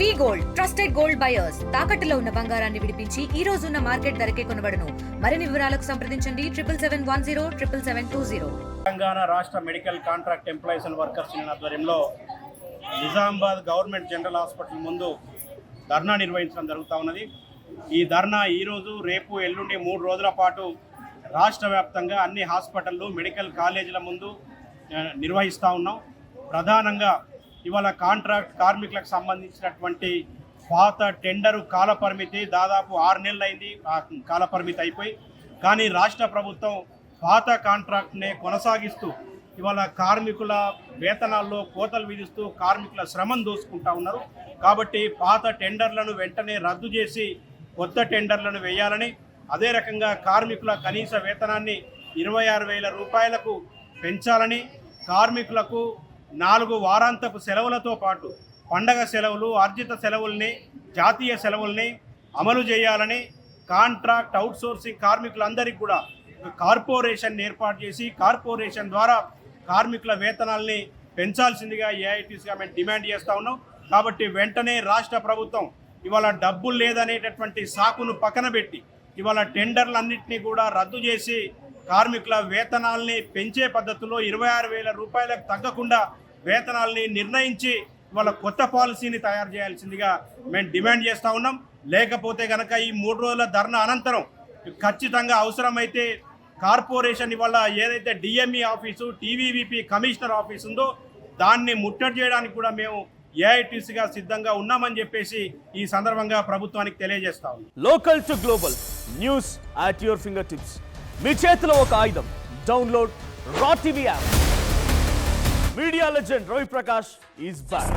వి gold trusted gold buyers తాకట్టులో ఉన్న బంగారాన్ని విడిపించి ఈ రోజు ఉన్న మార్కెట్ ధరకే కొనబడును. మరిన్ని వివరాలకు సంప్రదించండి 7710777720. తెలంగాణ రాష్ట్ర medical contract employees and workers union ఆధ్వర్యంలో నిజామాబాద్ గవర్నమెంట్ జనరల్ హాస్పిటల్ ముందు ధర్నా నిర్వహించడం జరుగుతూ ఉన్నది. ఈ ధర్నా ఈరోజు రేపు ఎల్లుండి 3 రోజుల పాటు రాష్ట్ర వ్యాప్తంగా అన్ని హాస్పిటళ్ళు మెడికల్ కాలేజీల ముందు నిర్వహిస్తూ ఉన్నాం. ప్రధానంగా ఇవాళ కాంట్రాక్ట్ కార్మికులకు సంబంధించినటువంటి పాత టెండరు కాలపరిమితి దాదాపు 6 నెలలు అయింది. ఆ కాలపరిమితి అయిపోయి కానీ రాష్ట్ర ప్రభుత్వం పాత కాంట్రాక్ట్నే కొనసాగిస్తూ ఇవాళ కార్మికుల వేతనాల్లో కోతలు విధిస్తూ కార్మికుల శ్రమను దోసుకుంటా ఉన్నారు. కాబట్టి పాత టెండర్లను వెంటనే రద్దు చేసి కొత్త టెండర్లను వేయాలని, అదే రకంగా కార్మికుల కనీస వేతనాన్ని 26,000 రూపాయలకు పెంచాలని, కార్మికులకు 4 వారాంతపు సెలవులతో పాటు పండగ సెలవులు, ఆర్జిత సెలవుల్ని, జాతీయ సెలవుల్ని అమలు చేయాలని, కాంట్రాక్ట్ అవుట్సోర్సింగ్ కార్మికులందరికీ కూడా కార్పొరేషన్ ఏర్పాటు చేసి కార్పొరేషన్ ద్వారా కార్మికుల వేతనాల్ని పెంచాల్సిందిగా ఏఐటీసీగా మేము డిమాండ్ చేస్తూ ఉన్నాం. కాబట్టి వెంటనే రాష్ట్ర ప్రభుత్వం ఇవాళ డబ్బులు లేదనేటటువంటి సాకును పక్కన పెట్టి ఇవాళ టెండర్లన్నింటినీ కూడా రద్దు చేసి కార్మికుల వేతనాల్ని పెంచే పద్ధతిలో 26,000 రూపాయలకు తగ్గకుండా వేతనాల్ని నిర్ణయించి ఇవాళ కొత్త పాలసీని తయారు చేయాల్సిందిగా మేము డిమాండ్ చేస్తూ ఉన్నాం. లేకపోతే కనుక ఈ 3 రోజుల ధర్నా అనంతరం ఖచ్చితంగా అవసరమైతే కార్పొరేషన్ ఇవాళ ఏదైతే DME office, TVVP commissioner office ఉందో దాన్ని ముట్టడి చేయడానికి కూడా మేము ఏఐటీసీగా సిద్ధంగా ఉన్నామని చెప్పేసి ఈ సందర్భంగా ప్రభుత్వానికి తెలియజేస్తా ఉన్నాం. Local to global news at your fingertips. మీ చేతిలో ఒక ఆయుధం. Download R TV app. Media legend Ravi Prakash is back.